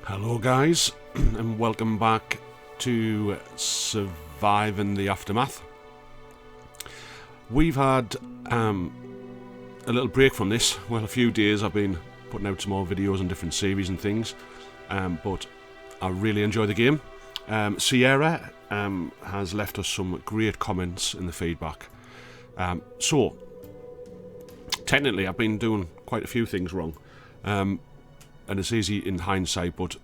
Hello guys, and welcome back to Surviving the Aftermath. We've had a little break from this. Well, a few days I've been putting out some more videos on different series and things, but I really enjoy the game. Sierra has left us some great comments in the feedback. So, technically I've been doing quite a few things wrong. And it's easy in hindsight, but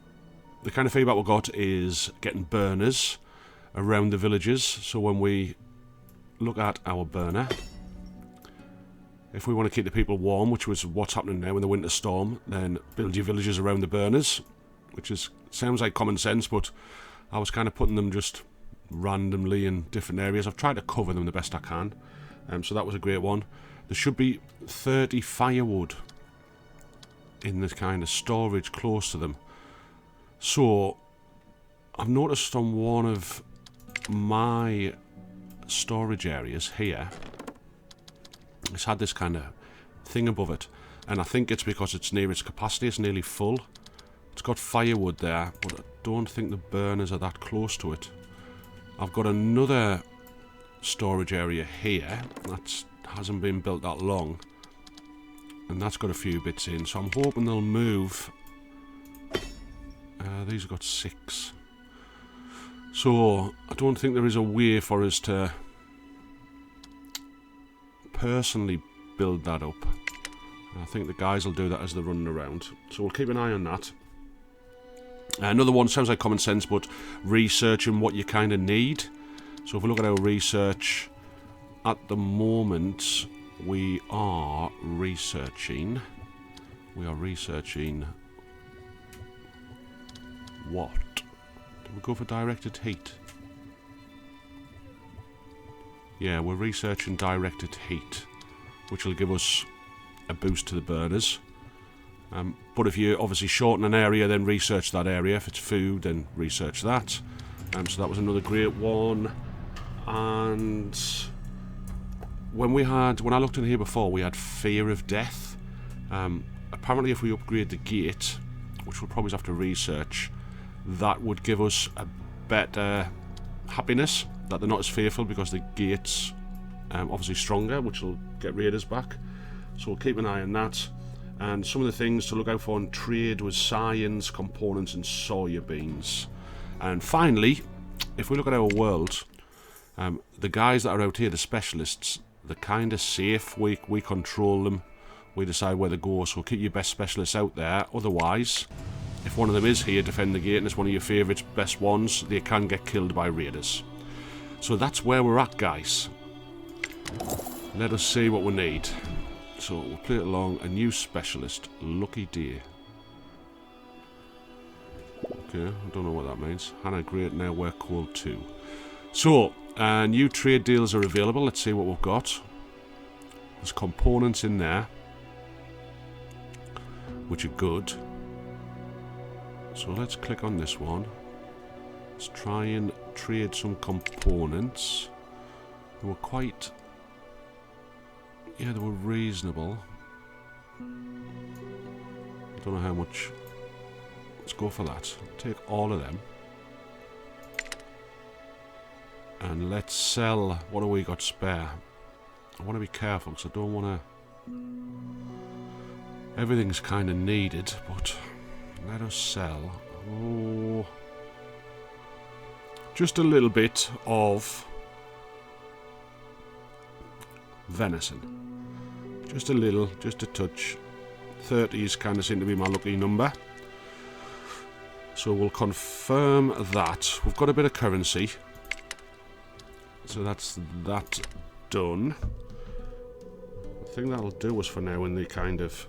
the kind of feedback we got is getting burners around the villages. So when we look at our burner, if we want to keep the people warm, which was what's happening now in the winter storm, then build your villages around the burners, which sounds like common sense, but I was kind of putting them just randomly in different areas. I've tried to cover them the best I can, so that was a great one. There should be 30 firewood in this kind of storage close to them. So I've noticed on one of my storage areas here, it's had this kind of thing above it, and I think it's because it's near its capacity. It's nearly full. It's got firewood there, but I don't think the burners are that close to it. I've got another storage area here that hasn't been built that long, and that's got a few bits in, so I'm hoping they'll move. These have got 6. So I don't think there is a way for us to personally build that up. I think the guys will do that as they're running around, so we'll keep an eye on that. Another one sounds like common sense, but researching what you kind of need. So if we look at our research at the moment, we are researching what? Do we go for directed heat? Yeah, we're researching directed heat, which will give us a boost to the burners. But if you obviously shorten an area, then research that area. If it's food, then research that. So that was another great one. And when I looked in here before, we had fear of death. Apparently if we upgrade the gate, which we'll probably have to research, that would give us a better happiness, that they're not as fearful because the gate's obviously stronger, which will get raiders back. So we'll keep an eye on that. And some of the things to look out for in trade was science, components and soya beans. And finally, if we look at our world, the guys that are out here, the specialists, they're kind of safe. We control them. We decide where to go, so keep your best specialists out there. Otherwise, if one of them is here, defend the gate, and it's one of your favourite best ones, they can get killed by raiders. So that's where we're at, guys. Let us see what we need. So we'll play it along. A new specialist, Lucky Day. Okay, I don't know what that means. Hannah, great, now we're cool too. So, new trade deals are available. Let's see what we've got. There's components in there, which are good. So let's click on this one. Let's try and trade some components. They were quite... yeah, they were reasonable. I don't know how much. Let's go for that. Take all of them. And let's sell... what do we got spare? I want to be careful because I don't want to... everything's kind of needed, but let us sell... oh, just a little bit of venison. Just a little, just a touch. 30s kind of seem to be my lucky number. So we'll confirm that. We've got a bit of currency. So that's that done. I think that'll do us for now in the kind of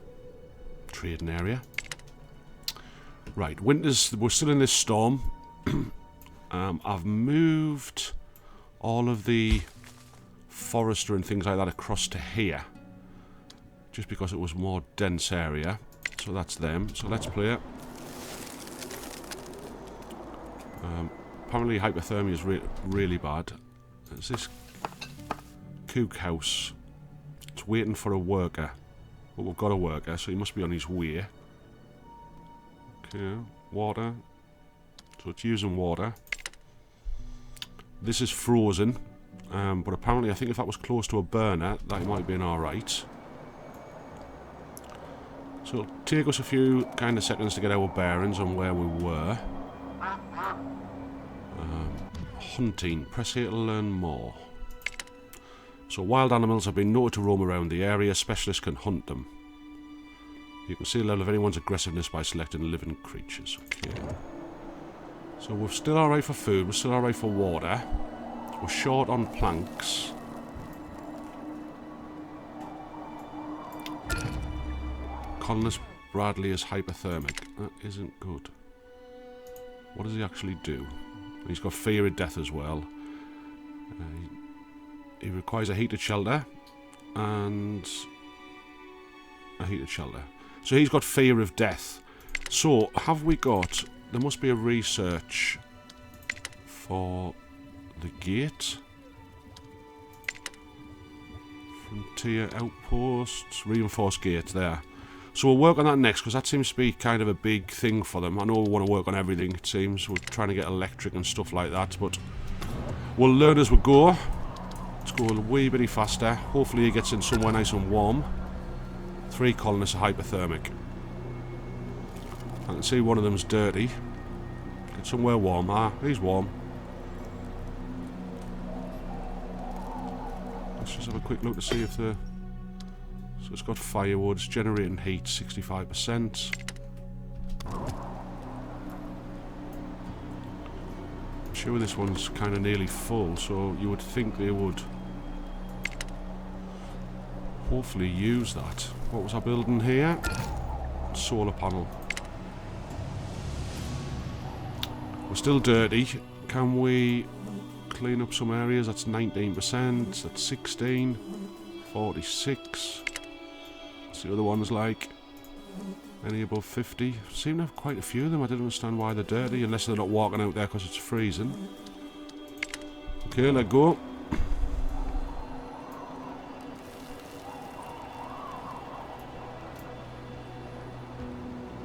trading area. Right, winter's, we're still in this storm. I've moved all of the forester and things like that across to here, just because it was more dense area. So that's them. So let's play it. Apparently hypothermia is really bad. There's this cook house. It's waiting for a worker. But we've got a worker, so he must be on his way. Okay. water. So it's using water. This is frozen. But apparently I think if that was close to a burner, that might have been alright. So it'll take us a few kind of seconds to get our bearings on where we were. Hunting. Press here to learn more. So wild animals have been noted to roam around the area. Specialists can hunt them. You can see the level of anyone's aggressiveness by selecting living creatures. Okay. So we're still alright for food. We're still alright for water. We're short on planks. Colonist Bradley is hypothermic. That isn't good. What does he actually do? He's got fear of death as well. He requires a heated shelter and a heated shelter. So he's got fear of death. So have we got... There must be a research for the gate. Frontier outposts. Reinforced gate there. So we'll work on that next because that seems to be kind of a big thing for them. I know we want to work on everything, it seems. We're trying to get electric and stuff like that, but we'll learn as we go. Let's go a wee bit faster. Hopefully he gets in somewhere nice and warm. 3 colonists are hypothermic. I can see one of them's dirty. Get somewhere warm. Ah, he's warm. Let's just have a quick look to see if the... So it's got firewoods, generating heat, 65%. I'm sure this one's kind of nearly full, so you would think they would hopefully use that. What was I building here? Solar panel. We're still dirty. Can we clean up some areas? That's 19%, that's 16, 46. What's the other ones like? Any above 50? Seem to have quite a few of them. I don't understand why they're dirty, unless they're not walking out there because it's freezing. Okay, let go.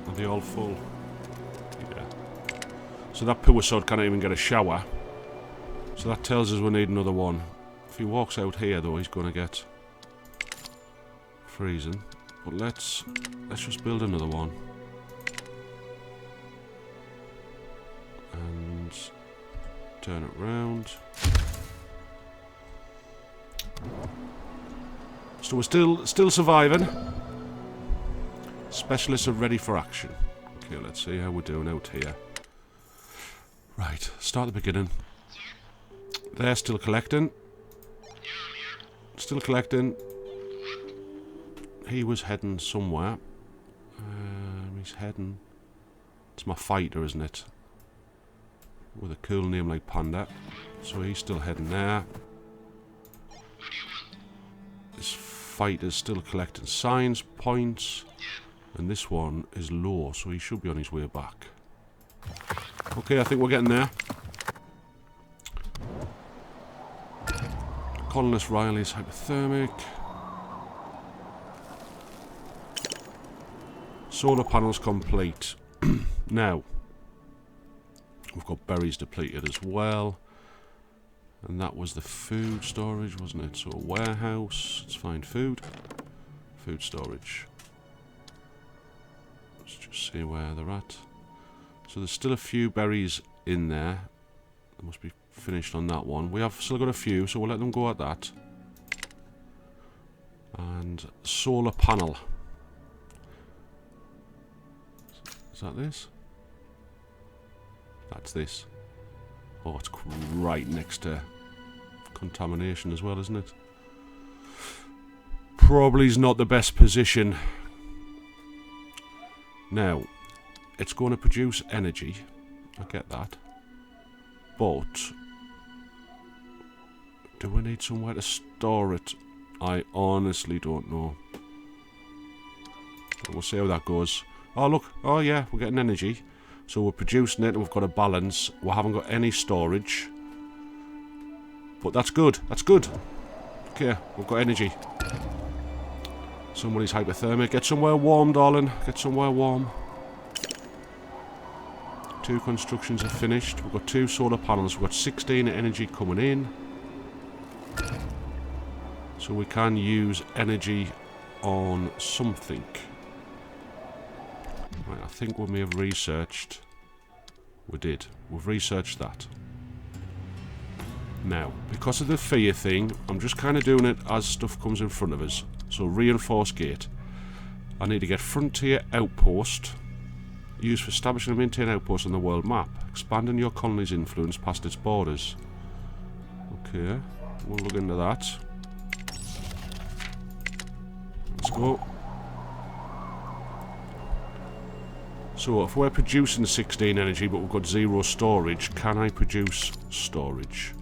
Are they all full? Yeah. So that poor sod can't even get a shower. So that tells us we need another one. If he walks out here though, he's going to get freezing. But let's just build another one. And turn it round. So we're still surviving. Specialists are ready for action. Okay, let's see how we're doing out here. Right, start at the beginning. They're still collecting. Still collecting. He was heading somewhere. He's heading... It's my fighter, isn't it? With a cool name like Panda. So he's still heading there. This fighter's still collecting signs, points. And this one is low, so he should be on his way back. Okay, I think we're getting there. Colonist Riley's hypothermic. Solar panels complete. Now, we've got berries depleted as well. And that was the food storage, wasn't it? So a warehouse. Let's find food. Food storage. Let's just see where they're at. So there's still a few berries in there. They must be finished on that one. We have still got a few, so we'll let them go at that. And solar panel. Is that this? That's this. Oh, it's right next to contamination as well, isn't it? Probably is not the best position. Now, it's going to produce energy. I get that. But do we need somewhere to store it? I honestly don't know. We'll see how that goes. Oh, look. Oh, yeah, we're getting energy. So we're producing it. We've got a balance. We haven't got any storage. But that's good. That's good. Okay, we've got energy. Somebody's hypothermic. Get somewhere warm, darling. Get somewhere warm. 2 constructions are finished. We've got 2 solar panels. We've got 16 energy coming in. So we can use energy on something. Right, I think we may have researched. We did. We've researched that. Now, because of the fear thing, I'm just kind of doing it as stuff comes in front of us. So, reinforced gate. I need to get frontier outpost. Used for establishing and maintaining outposts on the world map. Expanding your colony's influence past its borders. Okay, we'll look into that. Let's go. So, if we're producing 16 energy but we've got 0 storage, can I produce storage?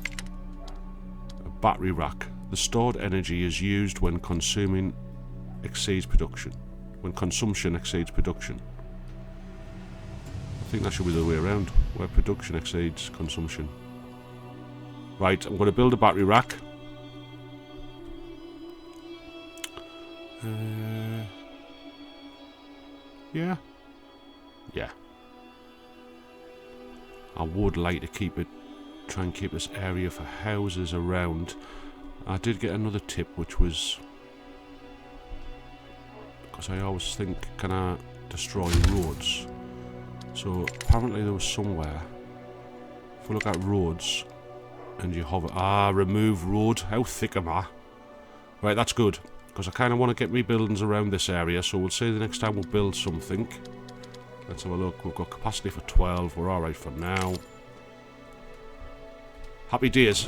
A battery rack. The stored energy is used when consuming exceeds production. When consumption exceeds production. I think that should be the other way around. Where production exceeds consumption. Right, I'm going to build a battery rack. Yeah. Yeah. I would like to keep it, try and keep this area for houses around. I did get another tip, which was, because I always think, can I destroy roads? So apparently there was somewhere, if we look at roads and you hover, remove road. How thick am I? Right, that's good, because I kind of want to get me buildings around this area. So we'll say the next time we'll build something. Let's have a look. We've got capacity for 12. We're alright for now. Happy days.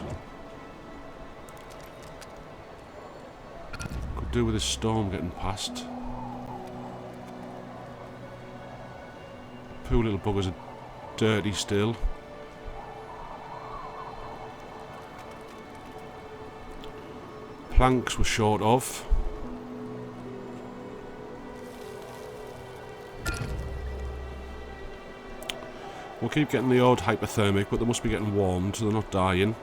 Could do with this storm getting past. Poor little buggers are dirty still. Planks we're short of. We'll keep getting the odd hypothermic, but they must be getting warmed, so they're not dying.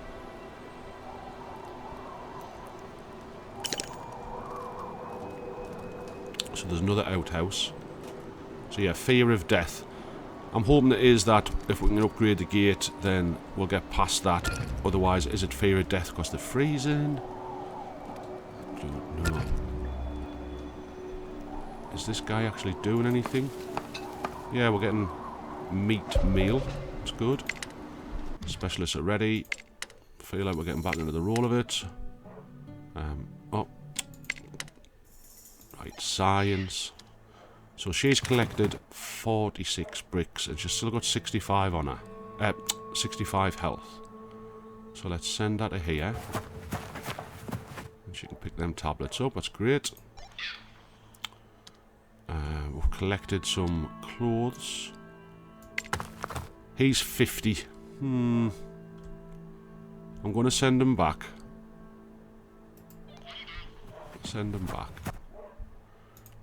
So there's another outhouse. So yeah, fear of death. I'm hoping it is that if we can upgrade the gate, then we'll get past that. Otherwise, is it fear of death because they're freezing? Don't know. Is this guy actually doing anything? Yeah, we're getting meat meal. That's good. Specialists are ready. Feel like we're getting back into the roll of it. Right, science. So she's collected 46 bricks and she's still got 65 on her. 65 health. So let's send that to here. And she can pick them tablets up. That's great. We've collected some clothes. He's 50. I'm going to send him back. Send him back.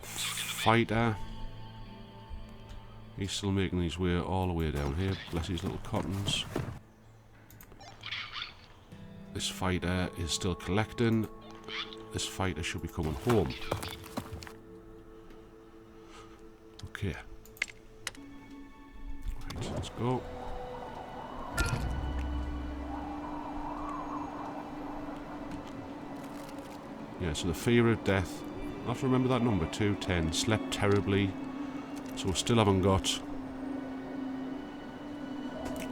Fighter. He's still making his way all the way down here. Bless his little cottons. This fighter is still collecting. This fighter should be coming home. Okay. Right, let's go. Yeah, so the fear of death. I have to remember that number, 210. Slept terribly. So we still haven't got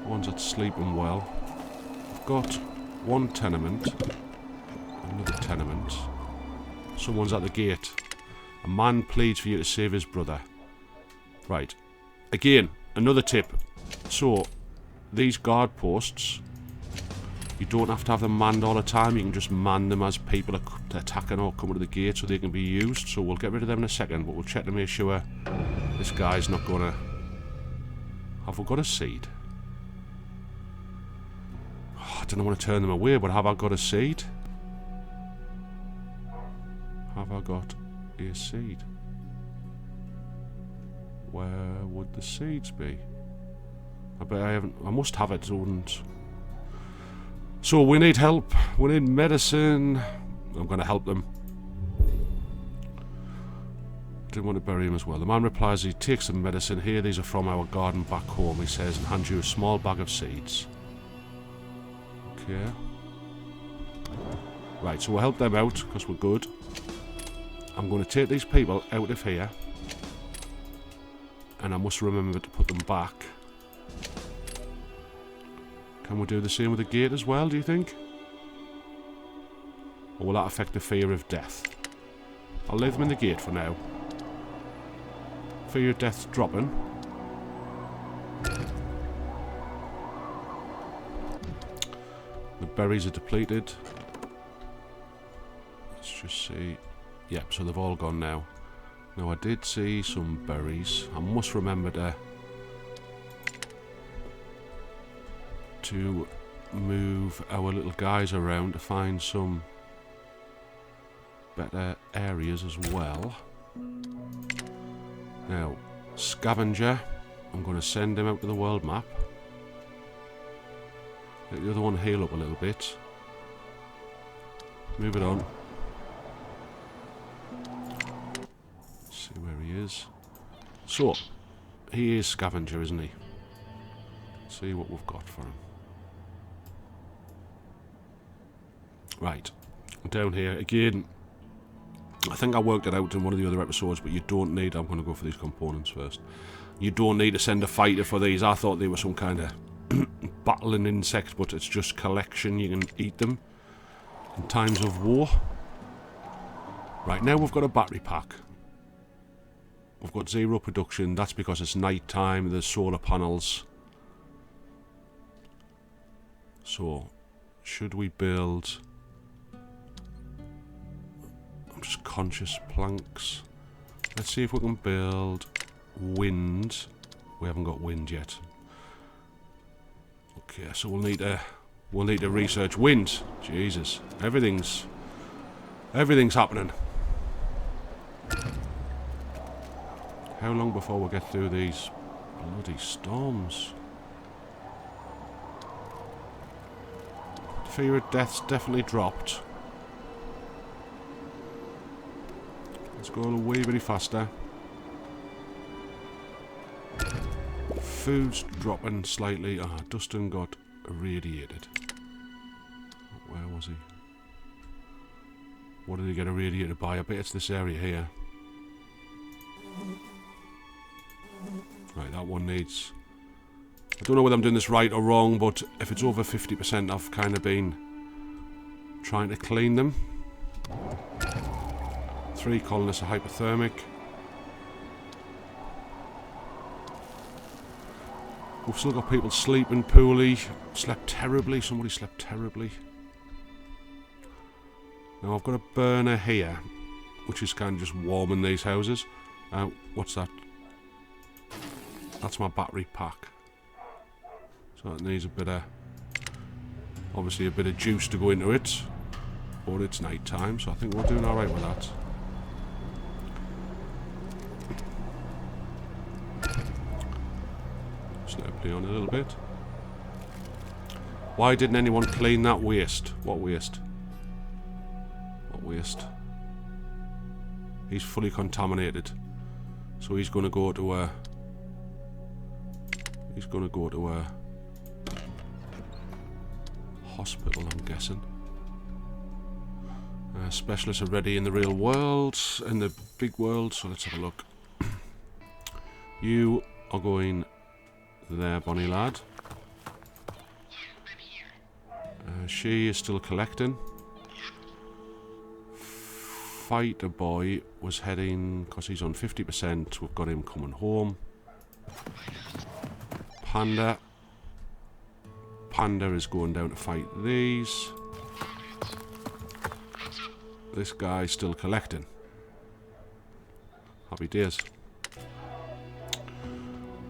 ones that sleeping well. We've got one tenement. Another tenement. Someone's at the gate. A man pleads for you to save his brother. Right. Again, another tip. So, these guard posts, you don't have to have them manned all the time. You can just man them as people are attacking or coming to the gate so they can be used. So we'll get rid of them in a second, but we'll check to make sure this guy's not gonna... Have we got a seed? Oh, I don't want to turn them away, but have I got a seed? Have I got a seed? Where would the seeds be? I bet I haven't... I must have it, wouldn't... So we need help. We need medicine. I'm going to help them. Didn't want to bury him as well. The man replies he takes some medicine. Here, these are from our garden back home, he says, and hands you a small bag of seeds. Okay. Right, so we'll help them out, because we're good. I'm going to take these people out of here. And I must remember to put them back. Can we do the same with the gate as well, do you think? Or will that affect the fear of death? I'll leave them in the gate for now. Fear of death's dropping. The berries are depleted. Let's just see. Yep, so they've all gone now. Now I did see some berries. I must remember to move our little guys around to find some better areas as well. Now, scavenger, I'm going to send him out to the world map. Let the other one heal up a little bit. Move it on. See where he is. So, he is scavenger, isn't he? See what we've got for him. Right, down here again. I think I worked it out in one of the other episodes, but you don't need. I'm going to go for these components first. You don't need to send a fighter for these. I thought they were some kind of battling insects, but it's just collection. You can eat them in times of war. Right, now we've got a battery pack. We've got 0 production. That's because it's night time. There's solar panels. So, should we build? I'm just conscious planks. Let's see if we can build wind. We haven't got wind yet. Okay, so we'll need to research wind. Jesus, everything's happening. How long before we get through these bloody storms? Fear of death's definitely dropped. Let's go a wee bit faster. Food's dropping slightly. Ah, Dustin got irradiated. Where was he? What did he get irradiated by? I bet it's this area here. Right, that one needs... I don't know whether I'm doing this right or wrong, but if it's over 50%, I've kind of been trying to clean them. 3 colonists are hypothermic. We've still got people sleeping poorly. Slept terribly. Somebody slept terribly. Now I've got a burner here, which is kind of just warming these houses. What's that? That's my battery pack. So it needs a bit of, obviously a bit of juice to go into it. But it's night time, so I think we're doing alright with that. Just let it play on a little bit. Why didn't anyone clean that waste? What waste? What waste? He's fully contaminated. So he's going to go to a... He's going to go to a... hospital, I'm guessing. Specialists are ready in the real world, in the big world, so let's have a look. You are going there, Bonnie lad. She is still collecting. Fighter boy was heading, because he's on 50%, we've got him coming home. Panda is going down to fight these. This guy's still collecting. Happy days.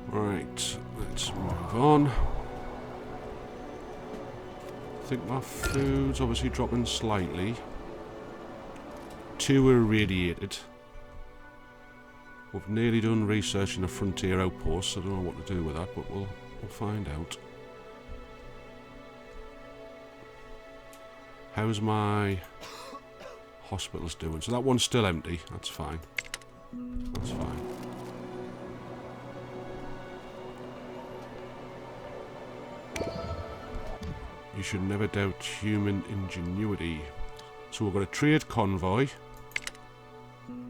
Right, let's move on. I think my food's obviously dropping slightly. 2 are irradiated. We've nearly done research in a frontier outpost. I don't know what to do with that, but we'll find out. How's my hospitals doing? So that one's still empty. That's fine. That's fine. You should never doubt human ingenuity. So we've got a trade convoy.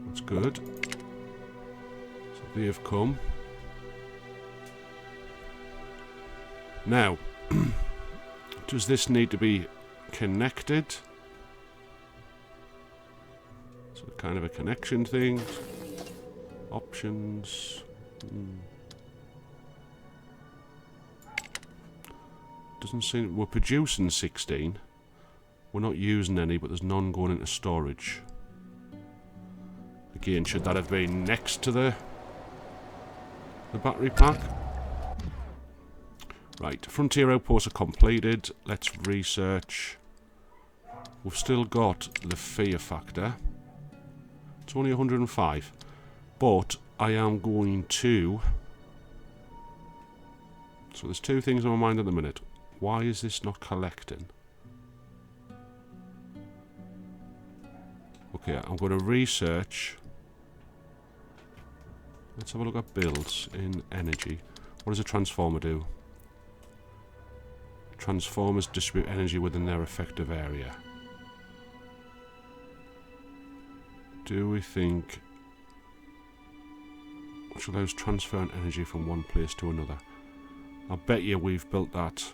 That's good. So they have come. Now, does this need to be connected? So kind of a connection thing. Options. Doesn't seem... We're producing 16. We're not using any, but there's none going into storage. Again, should that have been next to the battery pack? Right, frontier outposts are completed. Let's research. We've still got the fear factor. It's only 105. But I am going to... So there's two things on my mind at the minute. Why is this not collecting? Okay, I'm going to research. Let's have a look at builds in energy. What does a transformer do? Transformers distribute energy within their effective area. Do we think... which allows transferring energy from one place to another? I bet you we've built that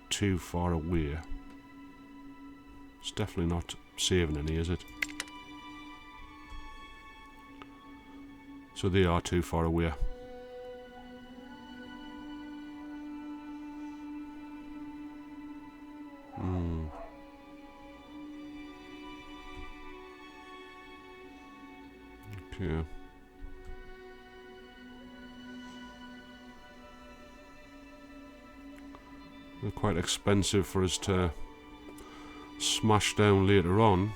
too far away. It's definitely not saving any, is it? So they are too far away. Okay. They're quite expensive for us to smash down later on.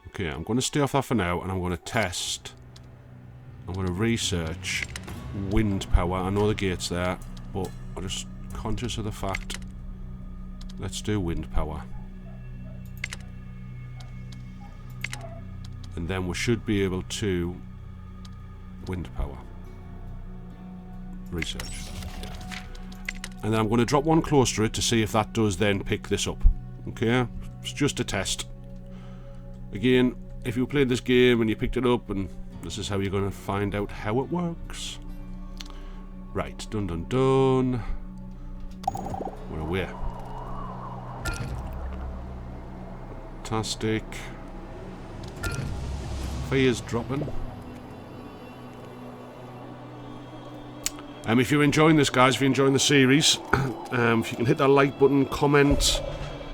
Okay, I'm going to stay off that for now, and I'm going to test. I'm going to research wind power. I know the gate's there, but I'm just conscious of the fact. Let's do wind power. And then we should be able to... wind power. Research. Yeah. And then I'm going to drop one close to it to see if that does then pick this up. Okay? It's just a test. Again, if you played this game and you picked it up, and this is how you're going to find out how it works. Right. Dun dun dun. We're away. Fantastic. Fear's dropping. If you're enjoying this, guys, if you're enjoying the series, if you can hit that like button, comment,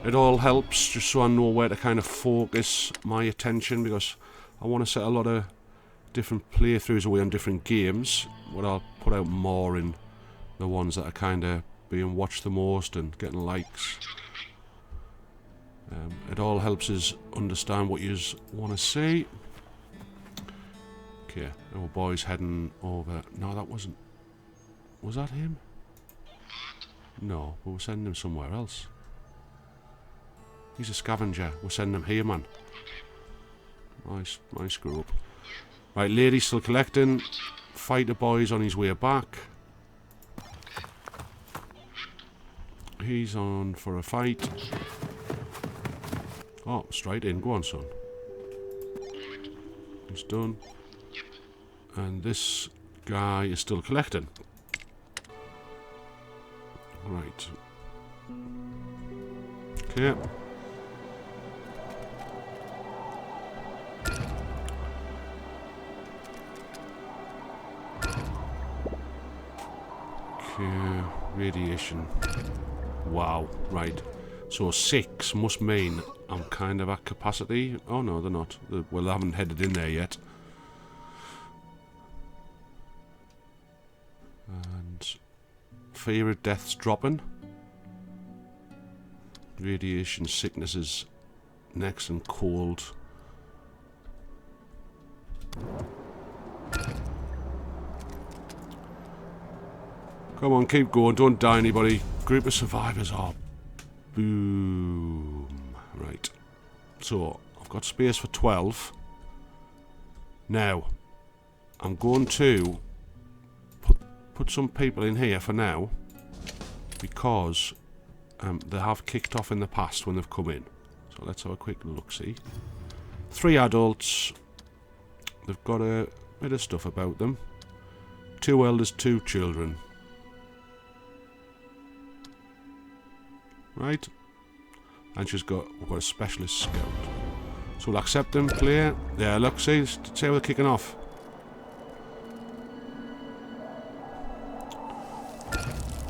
it all helps, just so I know where to kind of focus my attention, because I want to set a lot of different playthroughs away on different games, but I'll put out more in the ones that are kind of being watched the most and getting likes. It all helps us understand what you want to see. Okay, our boy's heading over. No, that wasn't. Was that him? No, but we're sending him somewhere else. He's a scavenger. We're sending him here, man. Nice screw up. Right, lady's still collecting. Fighter boy's on his way back. He's on for a fight. Oh, straight in. Go on, son. He's done. And this guy is still collecting. Right. Okay. Okay. Radiation. Wow. Right. So 6 must mean I'm kind of at capacity. Oh no, they're not. Well, I haven't headed in there yet. And fear of death's dropping. Radiation sickness is next, and cold. Come on, keep going. Don't die anybody. Group of survivors. Oh, Boom. Right. So, I've got space for 12. Now, I'm going to put some people in here for now, because they have kicked off in the past when they've come in. So let's have a quick look-see. 3 adults. They've got a bit of stuff about them. 2 elders, 2 children. Right. And we've got a specialist scout. So we'll accept them, clear. Yeah, look, see how they're kicking off.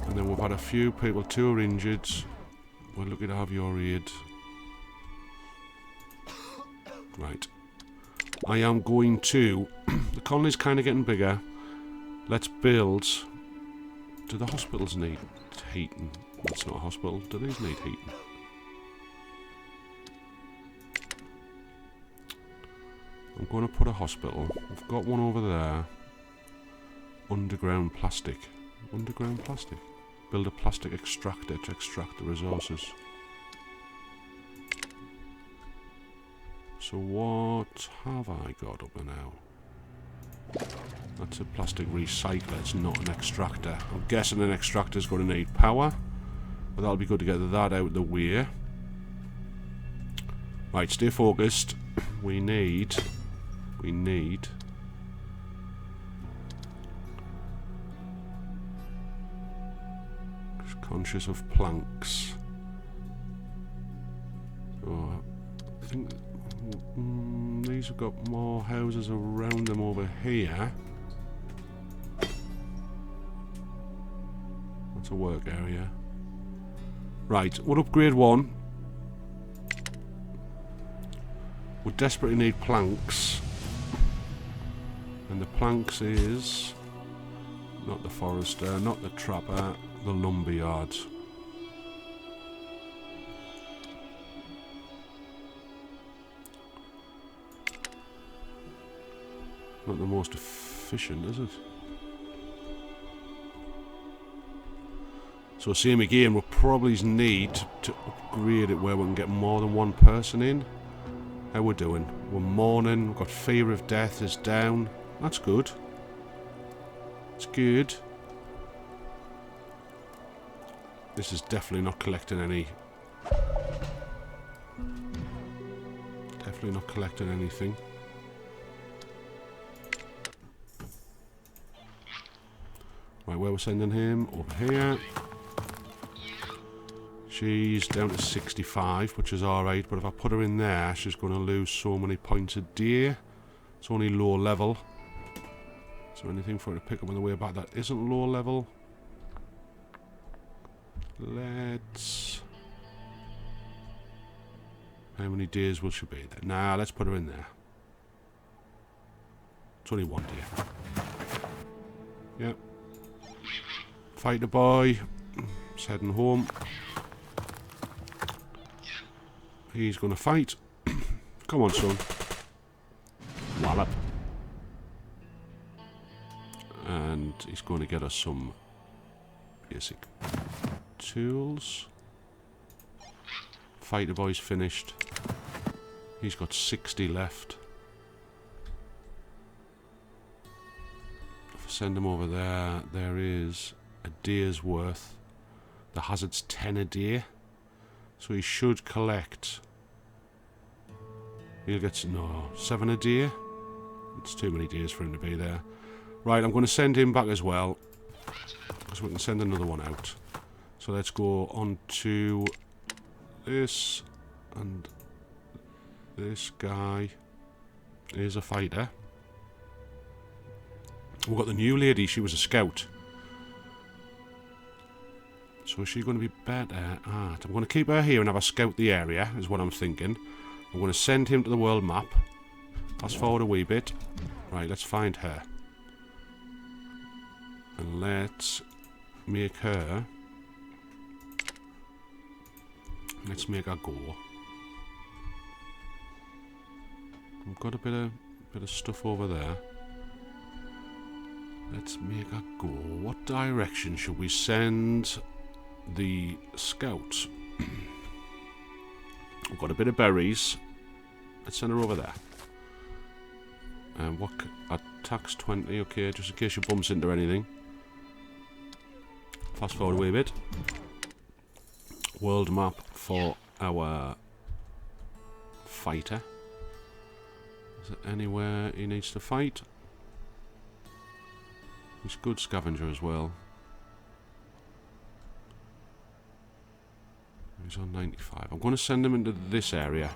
And then we've had a few people, 2 are injured. We're lucky to have your aid. Right. I am going to... the colony's kind of getting bigger. Let's build... Do the hospitals need heating? That's not a hospital. Do these need heating? I'm going to put a hospital. We've got one over there. Underground plastic. Underground plastic. Build a plastic extractor to extract the resources. So what have I got up there now? That's a plastic recycler, it's not an extractor. I'm guessing an extractor is going to need power, but that'll be good to get that out of the way. Right, stay focused. We need just conscious of planks. Oh, I think these have got more houses around them over here. That's a work area. Right, we'll upgrade one. We desperately need planks. And the planks is... not the forester, not the trapper, the lumberyard. Not the most efficient, is it? So same again, we'll probably need to upgrade it where we can get more than 1 person in. How we're doing? We're mourning, we've got fear of death is down. That's good. It's good. This is definitely not collecting any... definitely not collecting anything. Right, where we're sending him? Over here. She's down to 65, which is alright, but if I put her in there, she's going to lose so many points a day. It's only low level. Is there anything for her to pick up on the way back that isn't low level? Let's... how many days will she be there? Nah, let's put her in there. It's only 1 day. Yep. Fighter boy. He's heading home. He's going to fight. Come on, son. Wallop. And he's going to get us some basic tools. Fighter boy's finished. He's got 60 left. If I send him over there, there is a day's worth. The hazard's 10 a day. So he should collect... he'll get... no, 7 a day. It's too many days for him to be there. Right, I'm going to send him back as well. So we can send another one out. So let's go on to this. And this guy is a fighter. We've got the new lady, she was a scout. So is she going to be better at... I'm going to keep her here and have her scout the area, is what I'm thinking. I'm going to send him to the world map. Fast forward a wee bit. Right, let's find her. And let's make her... let's make her go. We've got a bit of stuff over there. Let's make her go. What direction should we send the scout? We've got a bit of berries. Let's send her over there. What? Attacks 20, okay, just in case she bumps into anything. Fast forward a wee bit. World map for our fighter. Is there anywhere he needs to fight? He's a good scavenger as well. He's on 95. I'm going to send him into this area.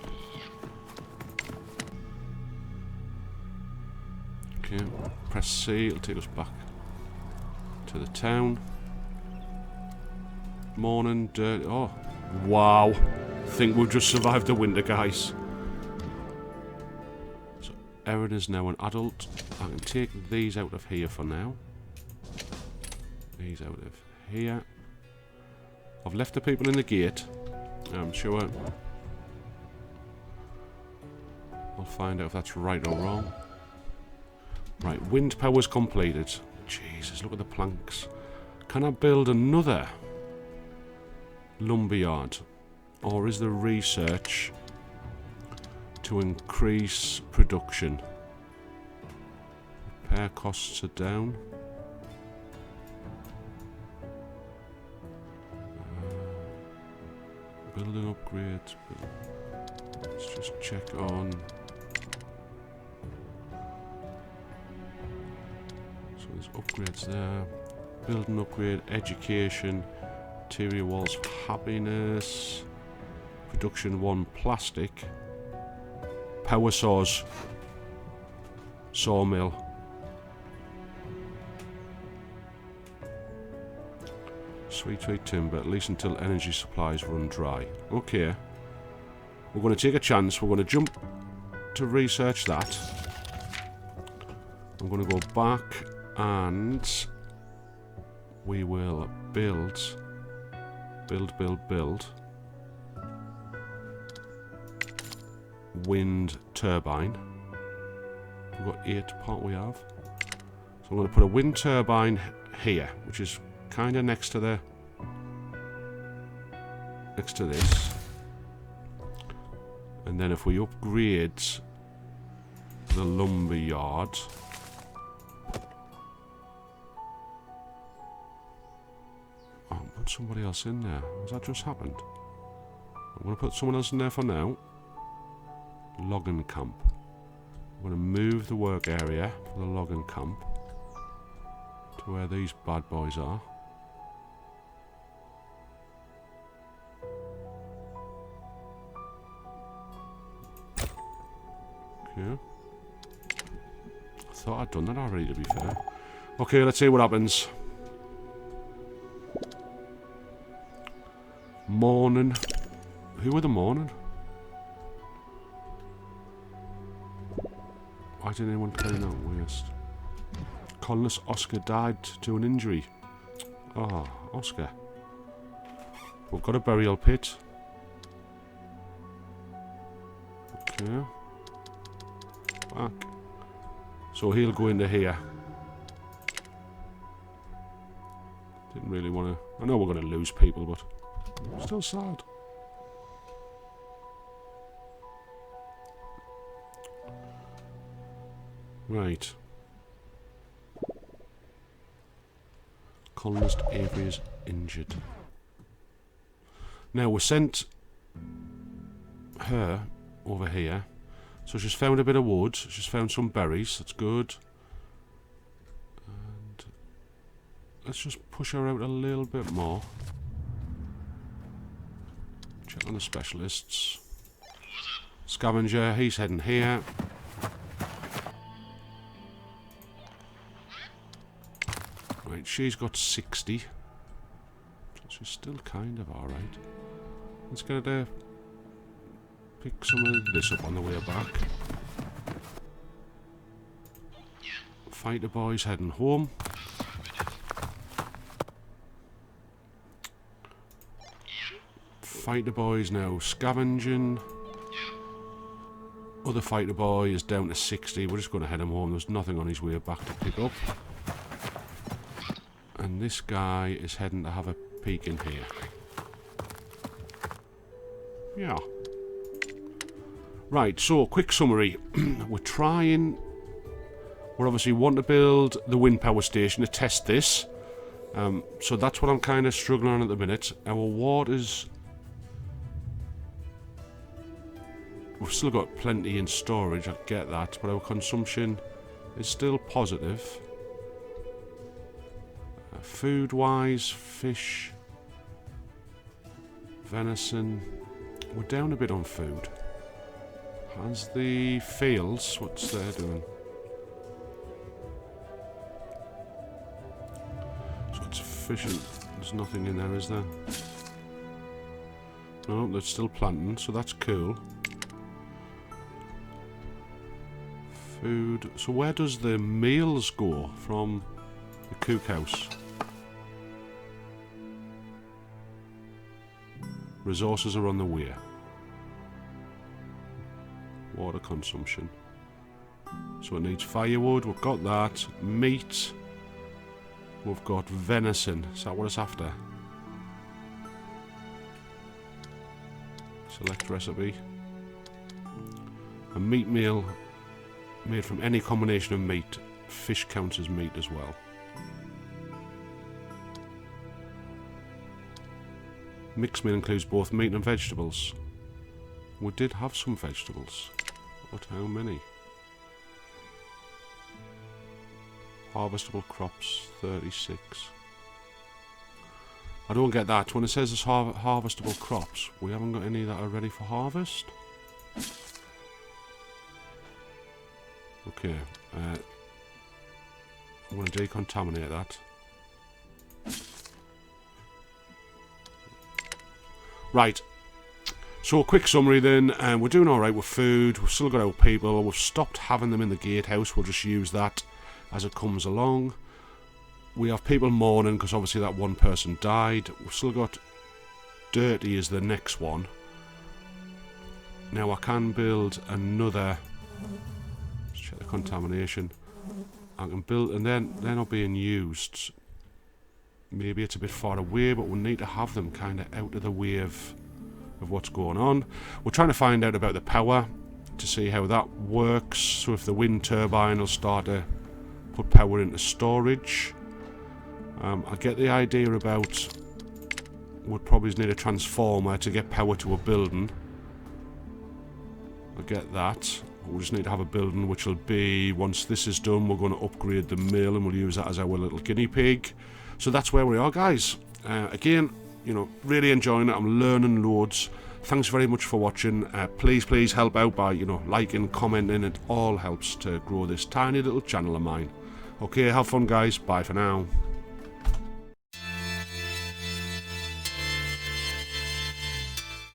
Okay, press C, it'll take us back to the town. Morning, dirt. Oh, wow. I think we've just survived the winter, guys. So, Erin is now an adult. I can take these out of here for now. These out of here. I've left the people in the gate. I'm sure I'll find out if that's right or wrong. Right, wind power's completed. Jesus, look at the planks. Can I build another lumberyard? Or is there research to increase production? Repair costs are down. Building upgrades. Let's just check on. So there's upgrades there. Building upgrade, education, interior walls for happiness, production 1 plastic, power saws, sawmill. Sweet timber, at least until energy supplies run dry. Okay. We're going to take a chance. We're going to jump to research that. I'm going to go back and we will build. Wind turbine. We've got 8 part we have. So I'm going to put a wind turbine here, which is kind of next to the this, and then if we upgrade the lumber yard, put somebody else in there. Has that just happened? I'm going to put someone else in there for now. Logging camp. I'm going to move the work area for the logging camp to where these bad boys are. Okay. I thought I'd done that already, to be fair. Okay, let's see what happens. Morning. Who were the morning? Why didn't anyone clean out waste? Colonist Oscar died to an injury. Oh, Oscar. We've got a burial pit. Okay. Back. So he'll go into here. Didn't really want to. I know we're going to lose people, but still sad. Right. Colonist Avery is injured. Now we sent her over here. So she's found a bit of wood. She's found some berries. That's good. And let's just push her out a little bit more. Check on the specialists. Scavenger, he's heading here. Right, she's got 60. So she's still kind of alright. Let's get her there. Pick some of this up on the way back. Fighter boys heading home. Fighter boys now scavenging. Other fighter boy is down to 60. We're just going to head him home. There's nothing on his way back to pick up. And this guy is heading to have a peek in here. Yeah. Right, so quick summary. We're obviously wanting to build the wind power station to test this. So that's what I'm kind of struggling on at the minute. Our water's... We've still got plenty in storage, I get that, but our consumption is still positive. Food-wise, fish, venison, we're down a bit on food. As the fields, what's they doing? So it's efficient. There's nothing in there, is there? No, they're still planting, so that's cool. Food. So where does the meals go from the cookhouse? Resources are on the way. Water consumption. So it needs firewood, we've got that. Meat. We've got venison. Is that what it's after? Select recipe. A meat meal made from any combination of meat. Fish counts as meat as well. Mixed meal includes both meat and vegetables. We did have some vegetables. But how many? Harvestable crops, 36. I don't get that. When it says it's harvestable crops, we haven't got any that are ready for harvest. Okay. I'm going to decontaminate that. Right. So, a quick summary then. We're doing alright with food. We've still got our people. We've stopped having them in the gatehouse. We'll just use that as it comes along. We have people mourning because obviously that one person died. We've still got dirty as the next one. Now I can build another. Let's check the contamination. I can build, and then they're not being used. Maybe it's a bit far away, but we'll need to have them kind of out of the way of what's going on. We're trying to find out about the power to see how that works. So if the wind turbine will start to put power into storage. I get the idea about we'd probably need a transformer to get power to a building. I get that. We just need to have a building which will be, once this is done, we're going to upgrade the mill and we'll use that as our little guinea pig. So that's where we are, guys. Again, you know, really enjoying it. I'm learning loads. Thanks very much for watching. Please help out by, you know, liking, commenting. It all helps to grow this tiny little channel of mine. Okay, have fun, guys. Bye for now.